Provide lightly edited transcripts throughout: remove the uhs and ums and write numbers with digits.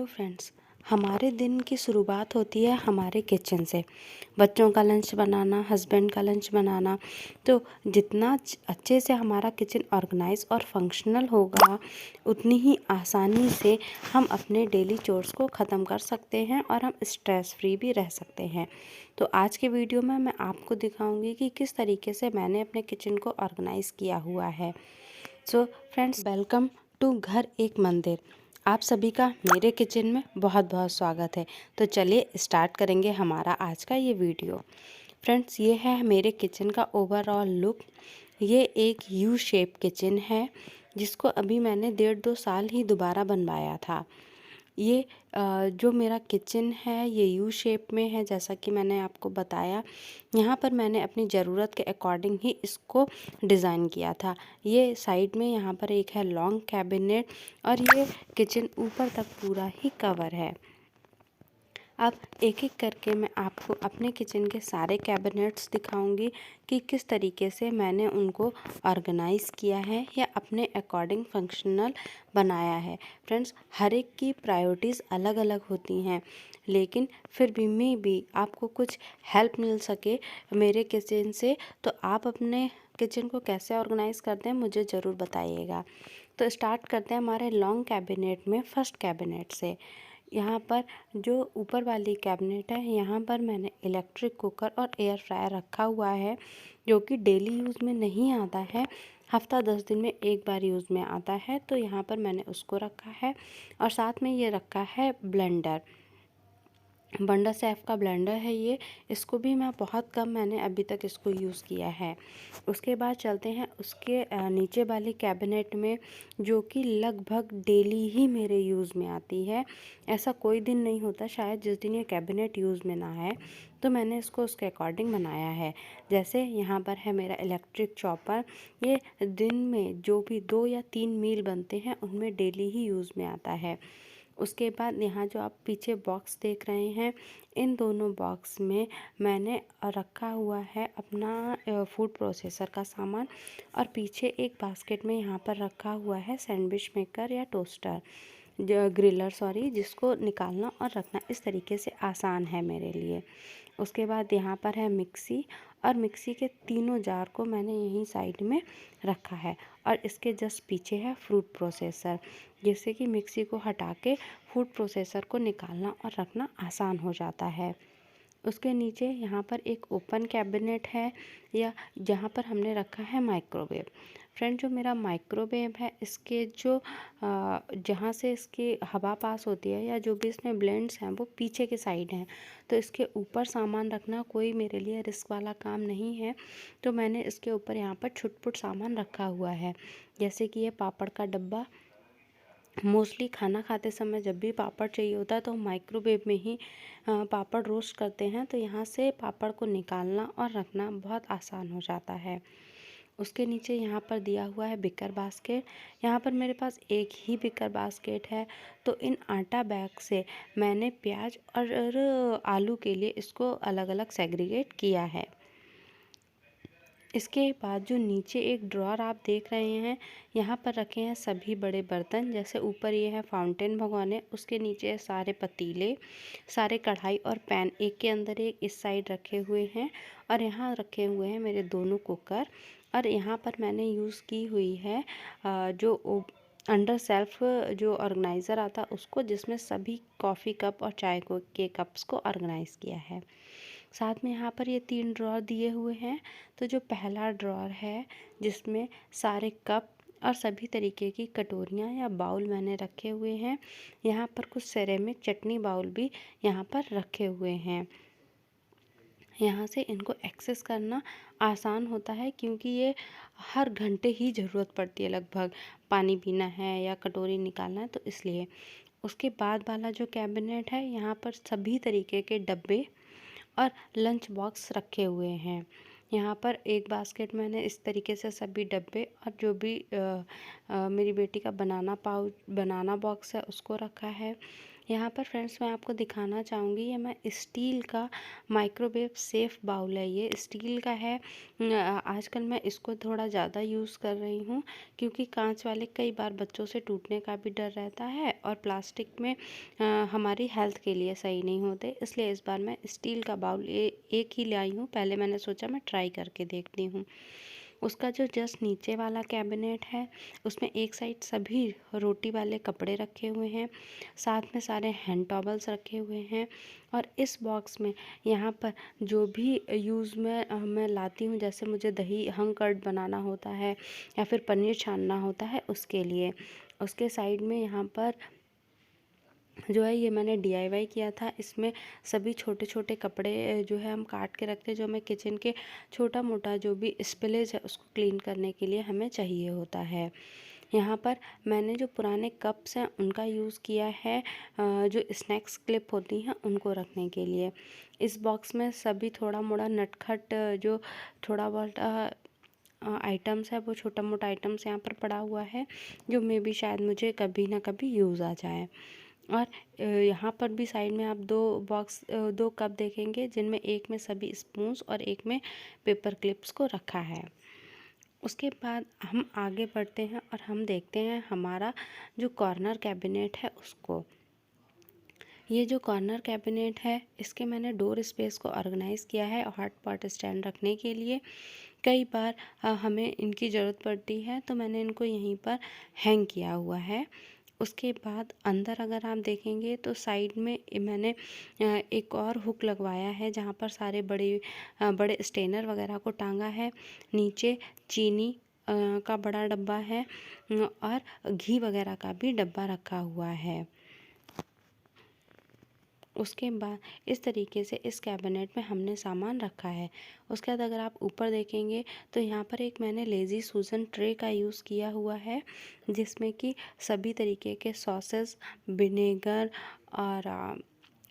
Hello friends. हमारे दिन की शुरुआत होती है हमारे किचन से। बच्चों का लंच बनाना, हस्बैंड का लंच बनाना। तो जितना अच्छे से हमारा किचन ऑर्गेनाइज और फंक्शनल होगा, उतनी ही आसानी से हम अपने डेली चोर्स को ख़त्म कर सकते हैं और हम स्ट्रेस फ्री भी रह सकते हैं। तो आज के वीडियो में मैं आपको दिखाऊंगी कि किस तरीके से मैंने अपने किचन को ऑर्गेनाइज़ किया हुआ है। सो फ्रेंड्स, वेलकम टू घर एक मंदिर। आप सभी का मेरे किचन में बहुत बहुत स्वागत है। तो चलिए स्टार्ट करेंगे हमारा आज का ये वीडियो। फ्रेंड्स, ये है मेरे किचन का ओवरऑल लुक। ये एक यू शेप किचन है, जिसको अभी मैंने 1.5-2 साल ही दोबारा बनवाया था। ये जो मेरा किचन है ये यू शेप में है, जैसा कि मैंने आपको बताया। यहाँ पर मैंने अपनी ज़रूरत के अकॉर्डिंग ही इसको डिज़ाइन किया था। ये साइड में यहाँ पर एक है लॉन्ग कैबिनेट और ये किचन ऊपर तक पूरा ही कवर है। अब एक एक करके मैं आपको अपने किचन के सारे कैबिनेट्स दिखाऊंगी कि किस तरीके से मैंने उनको ऑर्गेनाइज़ किया है या अपने अकॉर्डिंग फंक्शनल बनाया है। फ्रेंड्स, हर एक की प्रायोरिटीज़ अलग अलग होती हैं, लेकिन फिर भी आपको कुछ हेल्प मिल सके मेरे किचन से, तो आप अपने किचन को कैसे ऑर्गेनाइज़ करते हैं मुझे ज़रूर बताइएगा। तो स्टार्ट करते हैं हमारे लॉन्ग कैबिनेट में फर्स्ट कैबिनेट से। यहाँ पर जो ऊपर वाली कैबिनेट है, यहाँ पर मैंने इलेक्ट्रिक कुकर और एयर फ्रायर रखा हुआ है, जो कि डेली यूज़ में नहीं आता है, हफ्ता 10 दिन में एक बार यूज़ में आता है। तो यहाँ पर मैंने उसको रखा है और साथ में ये रखा है ब्लेंडर। बंडा सैफ का ब्लेंडर है ये। इसको भी मैं बहुत कम मैंने अभी तक इसको यूज़ किया है। उसके बाद चलते हैं उसके नीचे वाली कैबिनेट में, जो कि लगभग डेली ही मेरे यूज़ में आती है। ऐसा कोई दिन नहीं होता शायद जिस दिन ये कैबिनेट यूज़ में ना है, तो मैंने इसको उसके अकॉर्डिंग बनाया है। जैसे यहाँ पर है मेरा इलेक्ट्रिक चॉपर। ये दिन में जो भी 2 या 3 मील बनते हैं उनमें डेली ही यूज़ में आता है। उसके बाद यहाँ जो आप पीछे बॉक्स देख रहे हैं, इन दोनों बॉक्स में मैंने रखा हुआ है अपना फूड प्रोसेसर का सामान, और पीछे एक बास्केट में यहाँ पर रखा हुआ है सैंडविच मेकर या टोस्टर, ग्रिलर सॉरी, जिसको निकालना और रखना इस तरीके से आसान है मेरे लिए। उसके बाद यहाँ पर है मिक्सी, और मिक्सी के तीनों जार को मैंने यहीं साइड में रखा है, और इसके जस्ट पीछे है फ्रूट प्रोसेसर, जिससे कि मिक्सी को हटा के फूड प्रोसेसर को निकालना और रखना आसान हो जाता है। उसके नीचे यहाँ पर एक ओपन कैबिनेट है, या जहाँ पर हमने रखा है माइक्रोवेव। फ्रेंड, जो मेरा माइक्रोवेव है, इसके जो जहाँ से इसकी हवा पास होती है या जो भी इसमें ब्लेंड्स हैं वो पीछे के साइड हैं, तो इसके ऊपर सामान रखना कोई मेरे लिए रिस्क वाला काम नहीं है। तो मैंने इसके ऊपर यहाँ पर छुटपुट सामान रखा हुआ है, जैसे कि ये पापड़ का डब्बा। मोस्टली खाना खाते समय जब भी पापड़ चाहिए होता है तो हम माइक्रोवेव में ही पापड़ रोस्ट करते हैं, तो यहाँ से पापड़ को निकालना और रखना बहुत आसान हो जाता है। उसके नीचे यहाँ पर दिया हुआ है बिकर बास्केट। यहाँ पर मेरे पास एक ही बिकर बास्केट है, तो इन आटा बैग से मैंने प्याज और आलू के लिए इसको अलग अलग सेग्रीगेट किया है। इसके बाद जो नीचे एक ड्रॉर आप देख रहे हैं, यहाँ पर रखे हैं सभी बड़े बर्तन। जैसे ऊपर ये है फाउंटेन भगोने, उसके नीचे सारे पतीले, सारे कढ़ाई और पैन एक के अंदर एक इस साइड रखे हुए हैं, और यहाँ रखे हुए हैं मेरे दोनों कुकर। और यहाँ पर मैंने यूज़ की हुई है जो अंडर सेल्फ जो ऑर्गेनाइज़र आता उसको, जिसमें सभी कॉफ़ी कप और चाय के कप्स को ऑर्गेनाइज़ किया है। साथ में यहाँ पर ये 3 ड्रॉर दिए हुए हैं। तो जो पहला ड्रॉर है, जिसमें सारे कप और सभी तरीके की कटोरियाँ या बाउल मैंने रखे हुए हैं। यहाँ पर कुछ सेरेमिक चटनी बाउल भी यहाँ पर रखे हुए हैं। यहाँ से इनको एक्सेस करना आसान होता है, क्योंकि ये हर घंटे ही ज़रूरत पड़ती है, लगभग पानी पीना है या कटोरी निकालना है, तो इसलिए। उसके बाद वाला जो कैबिनेट है, यहाँ पर सभी तरीके के डब्बे और लंच बॉक्स रखे हुए हैं। यहाँ पर एक बास्केट मैंने इस तरीके से सभी डब्बे और जो भी मेरी बेटी का बनाना बॉक्स है उसको रखा है। यहाँ पर फ्रेंड्स मैं आपको दिखाना चाहूँगी, ये मैं स्टील का माइक्रोवेव सेफ़ बाउल है, ये स्टील का है। आजकल मैं इसको थोड़ा ज़्यादा यूज़ कर रही हूँ क्योंकि कांच वाले कई बार बच्चों से टूटने का भी डर रहता है और प्लास्टिक में हमारी हेल्थ के लिए सही नहीं होते, इसलिए इस बार मैं स्टील का बाउल एक ही लाई हूँ। पहले मैंने सोचा मैं ट्राई करके देखती हूँ। उसका जो जस्ट नीचे वाला कैबिनेट है उसमें एक साइड सभी रोटी वाले कपड़े रखे हुए हैं, साथ में सारे हैंड टॉवल्स रखे हुए हैं। और इस बॉक्स में यहाँ पर जो भी यूज़ में मैं लाती हूँ, जैसे मुझे दही हंग कर्ड बनाना होता है या फिर पनीर छानना होता है उसके लिए। उसके साइड में यहाँ पर जो है ये मैंने DIY किया था। इसमें सभी छोटे छोटे कपड़े जो है हम काट के रखते हैं, जो हमें किचन के छोटा मोटा जो भी स्पिलेज है उसको क्लीन करने के लिए हमें चाहिए होता है। यहाँ पर मैंने जो पुराने कप्स हैं उनका यूज़ किया है, जो स्नैक्स क्लिप होती हैं उनको रखने के लिए। इस बॉक्स में सभी थोड़ा मोड़ा नटखट जो थोड़ा बहुत आइटम्स है, वो छोटा मोटा आइटम्स यहाँ पर पड़ा हुआ है, जो मे बी शायद मुझे कभी ना कभी यूज़ आ जाए। और यहाँ पर भी साइड में आप दो कप देखेंगे, जिनमें एक में सभी स्पून्स और एक में पेपर क्लिप्स को रखा है। उसके बाद हम आगे बढ़ते हैं और हम देखते हैं हमारा जो कॉर्नर कैबिनेट है उसको। ये जो कॉर्नर कैबिनेट है इसके मैंने डोर स्पेस को ऑर्गेनाइज़ किया है हॉट पॉट स्टैंड रखने के लिए। कई बार हमें इनकी ज़रूरत पड़ती है तो मैंने इनको यहीं पर हैंग किया हुआ है। उसके बाद अंदर अगर आप देखेंगे तो साइड में मैंने एक और हुक लगवाया है, जहाँ पर सारे बड़े स्टेनर वगैरह को टांगा है। नीचे चीनी का बड़ा डब्बा है और घी वगैरह का भी डब्बा रखा हुआ है। उसके बाद इस तरीके से इस कैबिनेट में हमने सामान रखा है। उसके बाद अगर आप ऊपर देखेंगे तो यहाँ पर एक मैंने लेज़ी सूज़न ट्रे का यूज़ किया हुआ है, जिसमें कि सभी तरीके के सॉसेस, विनेगर और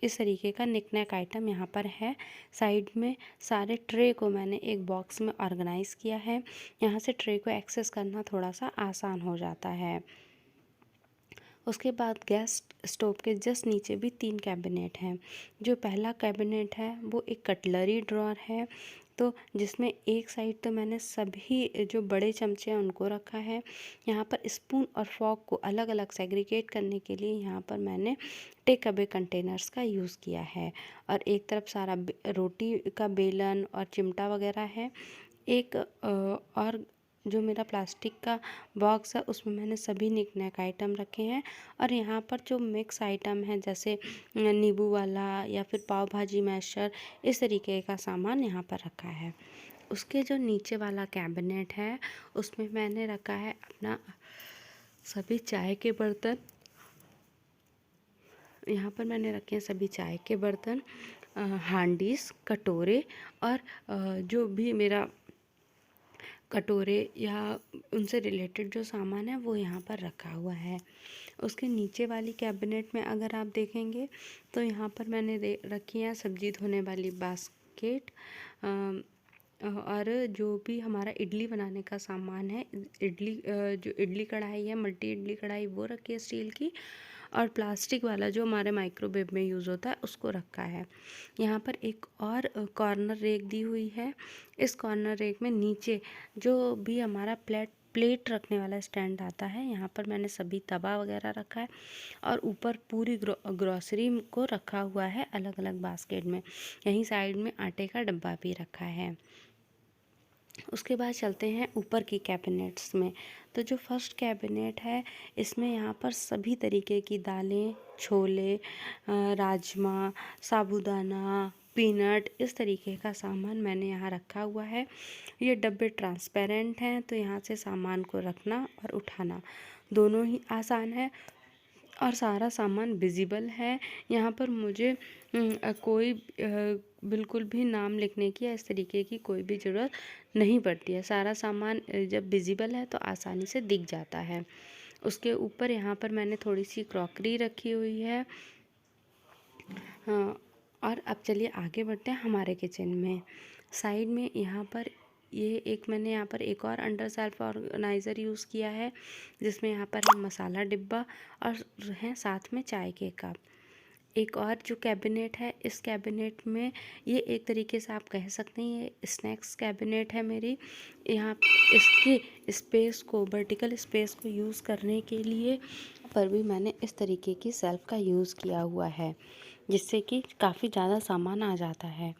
इस तरीके का निक-नैक आइटम यहाँ पर है। साइड में सारे ट्रे को मैंने एक बॉक्स में ऑर्गेनाइज़ किया है। यहाँ से ट्रे को एक्सेस करना थोड़ा सा आसान हो जाता है। उसके बाद गैस स्टोव के जस्ट नीचे भी 3 कैबिनेट हैं। जो पहला कैबिनेट है वो एक कटलरी ड्रॉअर है, तो जिसमें एक साइड तो मैंने सभी जो बड़े चमचे हैं उनको रखा है। यहाँ पर स्पून और फॉर्क को अलग अलग सेग्रीगेट करने के लिए यहाँ पर मैंने टेक अवे कंटेनर्स का यूज़ किया है। और एक तरफ सारा रोटी का बेलन और चिमटा वगैरह है। एक और जो मेरा प्लास्टिक का बॉक्स है उसमें मैंने सभी निक-नैक आइटम रखे हैं। और यहाँ पर जो मिक्स आइटम है, जैसे नींबू वाला या फिर पाव भाजी मैशर, इस तरीके का सामान यहाँ पर रखा है। उसके जो नीचे वाला कैबिनेट है उसमें मैंने रखा है अपना सभी चाय के बर्तन। यहाँ पर मैंने रखे हैं सभी चाय के बर्तन, हांडीस, कटोरे और जो भी मेरा कटोरे या उनसे रिलेटेड जो सामान है वो यहाँ पर रखा हुआ है। उसके नीचे वाली कैबिनेट में अगर आप देखेंगे तो यहाँ पर मैंने रखी है सब्जी धोने वाली बास्केट, और जो भी हमारा इडली बनाने का सामान है, जो इडली कढ़ाई है, मल्टी इडली कढ़ाई, वो रखी है स्टील की। और प्लास्टिक वाला जो हमारे माइक्रोवेव में यूज़ होता है उसको रखा है। यहाँ पर एक और कॉर्नर रेक दी हुई है। इस कॉर्नर रेक में नीचे जो भी हमारा प्लेट रखने वाला स्टैंड आता है, यहाँ पर मैंने सभी तवा वगैरह रखा है। और ऊपर पूरी ग्रॉसरी को रखा हुआ है अलग अलग बास्केट में। यहीं साइड में आटे का डब्बा भी रखा है। उसके बाद चलते हैं ऊपर की कैबिनेट्स में। तो जो फर्स्ट कैबिनेट है इसमें यहाँ पर सभी तरीके की दालें, छोले, राजमा, साबूदाना, पीनट, इस तरीके का सामान मैंने यहाँ रखा हुआ है। ये डब्बे ट्रांसपेरेंट हैं, तो यहाँ से सामान को रखना और उठाना दोनों ही आसान है और सारा सामान विजिबल है। यहाँ पर मुझे कोई बिल्कुल भी नाम लिखने की या इस तरीके की कोई भी ज़रूरत नहीं पड़ती है। सारा सामान जब विजिबल है तो आसानी से दिख जाता है। उसके ऊपर यहाँ पर मैंने थोड़ी सी क्रॉकरी रखी हुई है। हाँ, और अब चलिए आगे बढ़ते हैं हमारे किचन में। साइड में यहाँ पर ये एक मैंने यहाँ पर एक और अंडर सेल्फ ऑर्गेनाइज़र यूज़ किया है, जिसमें यहाँ पर है मसाला डिब्बा और हैं साथ में चाय के कप। एक और जो कैबिनेट है, इस कैबिनेट में ये एक तरीके से आप कह सकते हैं ये स्नैक्स कैबिनेट है मेरी। यहाँ इसकी स्पेस को, वर्टिकल स्पेस को यूज़ करने के लिए पर भी मैंने इस तरीके की शेल्फ का यूज़ किया हुआ है, जिससे कि काफ़ी ज़्यादा सामान आ जाता है।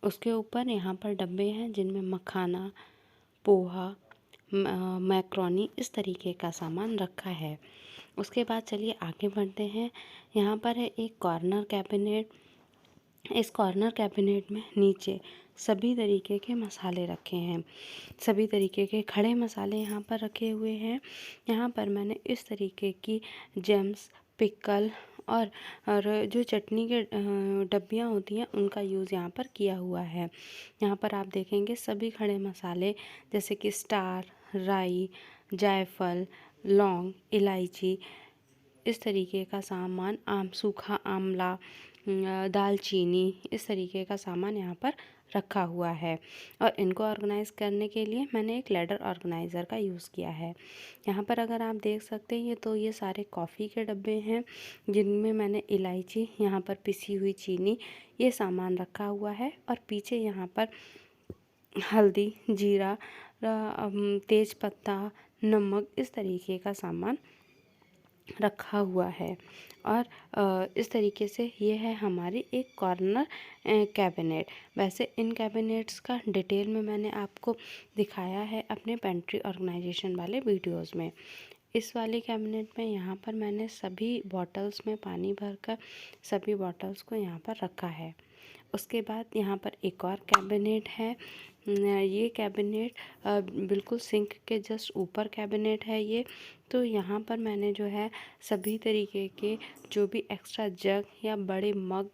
उसके ऊपर यहाँ पर डब्बे हैं जिनमें मखाना, पोहा, मैक्रोनी इस तरीके का सामान रखा है। उसके बाद चलिए आगे बढ़ते हैं। यहाँ पर है एक कॉर्नर कैबिनेट। इस कॉर्नर कैबिनेट में नीचे सभी तरीके के मसाले रखे हैं, सभी तरीके के खड़े मसाले यहाँ पर रखे हुए हैं। यहाँ पर मैंने इस तरीके की जेम्स, पिकल और जो चटनी के डब्बियाँ होती हैं उनका यूज़ यहाँ पर किया हुआ है। यहाँ पर आप देखेंगे सभी खड़े मसाले जैसे कि स्टार, राई, जायफल, लौंग, इलायची इस तरीके का सामान, सूखा आंवला, दालचीनी इस तरीके का सामान यहाँ पर रखा हुआ है। और इनको ऑर्गेनाइज़ करने के लिए मैंने एक लैडर ऑर्गेनाइज़र का यूज़ किया है। यहाँ पर अगर आप देख सकते हैं तो ये सारे कॉफ़ी के डब्बे हैं, जिनमें मैंने इलायची, यहाँ पर पिसी हुई चीनी ये सामान रखा हुआ है। और पीछे यहाँ पर हल्दी, जीरा, तेज पत्ता, नमक इस तरीके का सामान रखा हुआ है। और इस तरीके से ये है हमारी एक कॉर्नर कैबिनेट। वैसे इन कैबिनेट्स का डिटेल में मैंने आपको दिखाया है अपने पेंट्री ऑर्गेनाइजेशन वाले वीडियोस में। इस वाले कैबिनेट में यहाँ पर मैंने सभी बॉटल्स में पानी भरकर सभी बॉटल्स को यहाँ पर रखा है। उसके बाद यहाँ पर एक और कैबिनेट है। ये कैबिनेट बिल्कुल सिंक के जस्ट ऊपर कैबिनेट है ये। तो यहाँ पर मैंने जो है सभी तरीके के जो भी एक्स्ट्रा जग या बड़े मग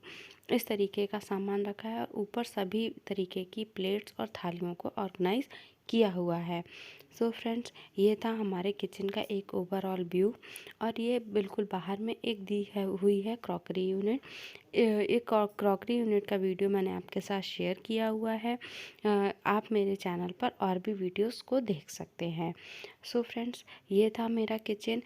इस तरीके का सामान रखा है, और ऊपर सभी तरीके की प्लेट्स और थालियों को ऑर्गेनाइज़ किया हुआ है। सो फ्रेंड्स, ये था हमारे किचन का एक ओवरऑल व्यू। और ये बिल्कुल बाहर में एक हुई है क्रॉकरी यूनिट। एक क्रॉकरी यूनिट का वीडियो मैंने आपके साथ शेयर किया हुआ है। आप मेरे चैनल पर और भी वीडियोस को देख सकते हैं। सो फ्रेंड्स, ये था मेरा किचन।